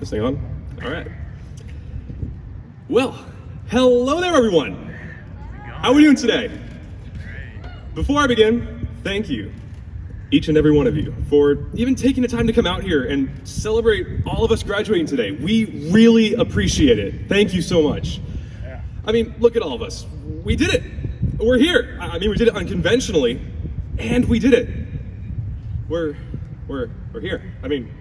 This thing on? All right. Well, hello there, everyone. How are we doing today? Before I begin, thank you, each and every one of you, for even taking the time to come out here and celebrate all of us graduating today. We really appreciate it. Thank you so much. I mean, look at all of us. We did it. We're here. I mean, we did it unconventionally, and we did it. We're here. I mean,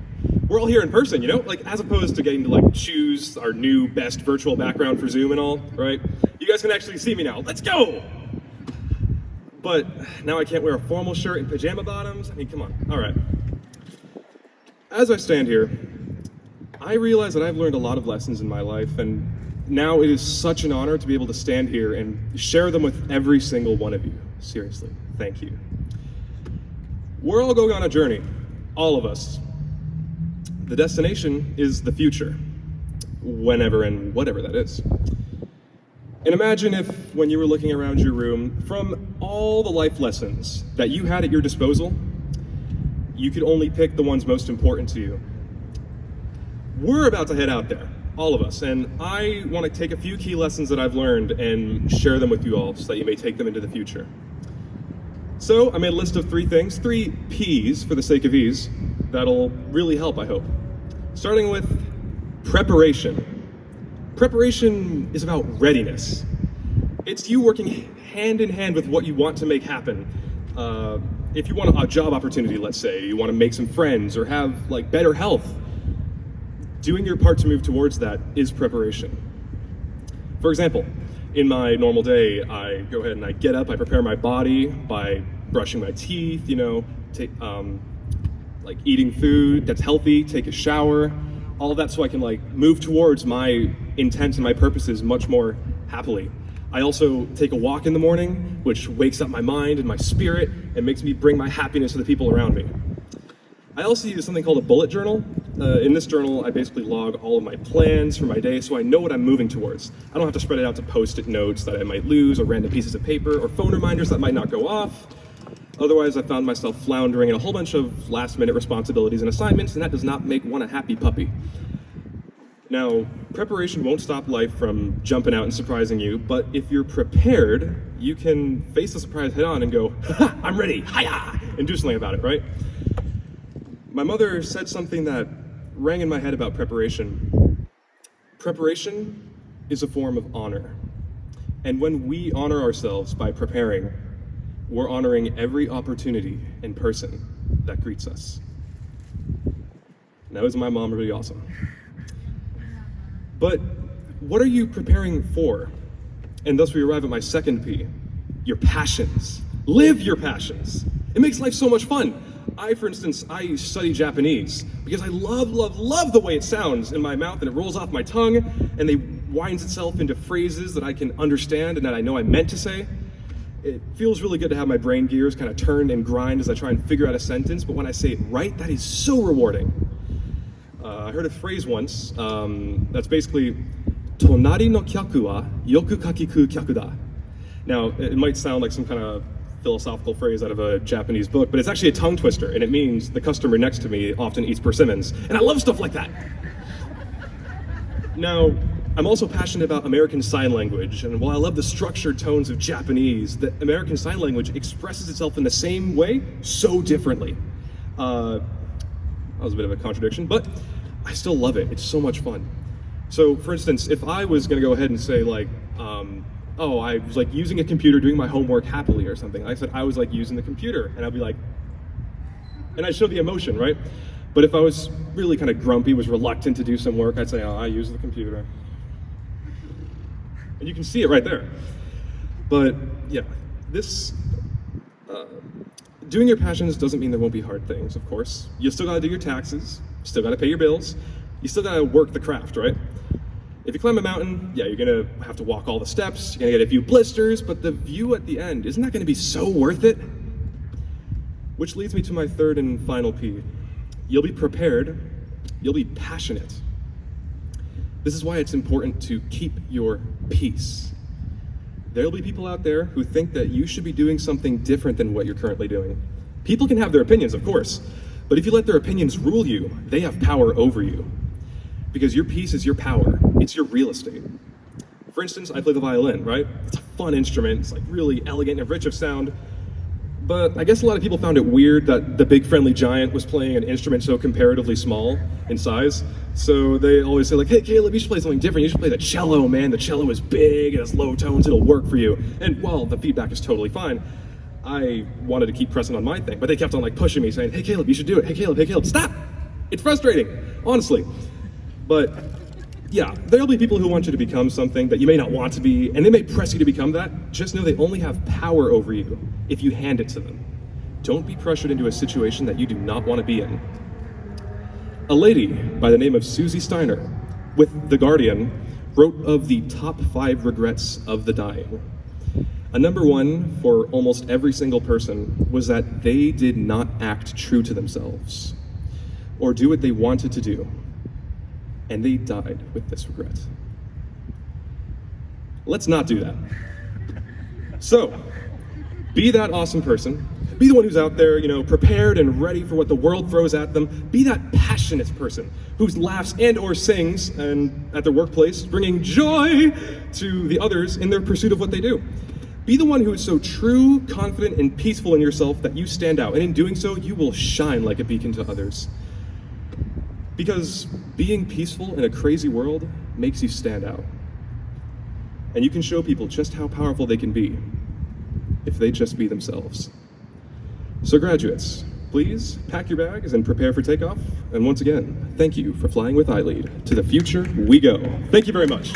we're all here in person, you know? Like, as opposed to getting to, like, choose our new best virtual background for Zoom and all, right? You guys can actually see me now. Let's go! But now I can't wear a formal shirt and pajama bottoms. I mean, come on. All right. As I stand here, I realize that I've learned a lot of lessons in my life, and now it is such an honor to be able to stand here and share them with every single one of you. Seriously, thank you. We're all going on a journey, all of us. The destination is the future, whenever and whatever that is. And imagine if, when you were looking around your room, from all the life lessons that you had at your disposal, you could only pick the ones most important to you. We're about to head out there, all of us, and I want to take a few key lessons that I've learned and share them with you all so that you may take them into the future. So I made a list of 3 things, 3 P's for the sake of ease, that'll really help, I hope. Starting with preparation. Preparation is about readiness. It's you working hand in hand with what you want to make happen. If you want a job opportunity, let's say, you want to make some friends or have like better health, doing your part to move towards that is preparation. For example, in my normal day, I go ahead and I get up, I prepare my body by brushing my teeth, you know, like eating food that's healthy, take a shower, all of that so I can like move towards my intent and my purposes much more happily. I also take a walk in the morning, which wakes up my mind and my spirit and makes me bring my happiness to the people around me. I also use something called a bullet journal. In this journal, I basically log all of my plans for my day so I know what I'm moving towards. I don't have to spread it out to post-it notes that I might lose or random pieces of paper or phone reminders that might not go off. Otherwise, I found myself floundering in a whole bunch of last-minute responsibilities and assignments, and that does not make one a happy puppy. Now, preparation won't stop life from jumping out and surprising you, but if you're prepared, you can face the surprise head-on and go, "Ha, I'm ready, hi-ya," and do something about it, right? My mother said something that rang in my head about preparation. Preparation is a form of honor. And when we honor ourselves by preparing, we're honoring every opportunity and person that greets us. And that was my mom, really awesome. But what are you preparing for? And thus we arrive at my second P, your passions. Live your passions. It makes life so much fun. For instance, I study Japanese because I love the way it sounds in my mouth and it rolls off my tongue and it winds itself into phrases that I can understand and that I know I meant to say. It feels really good to have my brain gears kind of turn and grind as I try and figure out a sentence, but when I say it right, that is so rewarding. I heard a phrase once that's basically, "Tonari no kyaku wa yoku kakiku kyaku da." Now, it might sound like some kind of philosophical phrase out of a Japanese book, but it's actually a tongue twister, and it means the customer next to me often eats persimmons, and I love stuff like that. Now, I'm also passionate about American Sign Language, and while I love the structured tones of Japanese, the American Sign Language expresses itself in the same way, so differently. That was a bit of a contradiction, but I still love it. It's so much fun. So, for instance, if I was gonna go ahead and say like, oh, I was like using a computer doing my homework happily or something. I said I was like using the computer, and I'd be like, and I'd show the emotion, right? But if I was really kind of grumpy, was reluctant to do some work, I'd say, oh, I use the computer. And you can see it right there. But yeah, doing your passions doesn't mean there won't be hard things, of course. You still gotta do your taxes, you still gotta pay your bills, you still gotta work the craft, right? If you climb a mountain, yeah, you're gonna have to walk all the steps, you're gonna get a few blisters, but the view at the end, isn't that gonna be so worth it? Which leads me to my third and final P. You'll be prepared, you'll be passionate. This is why it's important to keep your peace. There'll be people out there who think that you should be doing something different than what you're currently doing. People can have their opinions, of course, but if you let their opinions rule you, they have power over you. because your piece is your power. It's your real estate. For instance, I play the violin, right? It's a fun instrument. It's like really elegant and rich of sound. But I guess a lot of people found it weird that the big friendly giant was playing an instrument so comparatively small in size. So they always say like, hey Caleb, you should play something different. You should play the cello, man. The cello is big, it has low tones, it'll work for you. And while the feedback is totally fine, I wanted to keep pressing on my thing, but they kept on like pushing me saying, hey Caleb, you should do it. Hey Caleb, stop! It's frustrating, honestly. But yeah, there'll be people who want you to become something that you may not want to be, and they may press you to become that. Just know they only have power over you if you hand it to them. Don't be pressured into a situation that you do not want to be in. A lady by the name of Susie Steiner, with The Guardian, wrote of the top 5 regrets of the dying. A number 1 for almost every single person was that they did not act true to themselves or do what they wanted to do. And they died with this regret. Let's not do that. So, be that awesome person. Be the one who's out there, prepared and ready for what the world throws at them. Be that passionate person who laughs and or sings and at their workplace, bringing joy to the others in their pursuit of what they do. Be the one who is so true, confident, and peaceful in yourself that you stand out. And in doing so, you will shine like a beacon to others. Because being peaceful in a crazy world makes you stand out. And you can show people just how powerful they can be if they just be themselves. So graduates, please pack your bags and prepare for takeoff. And once again, thank you for flying with iLead. To the future we go. Thank you very much.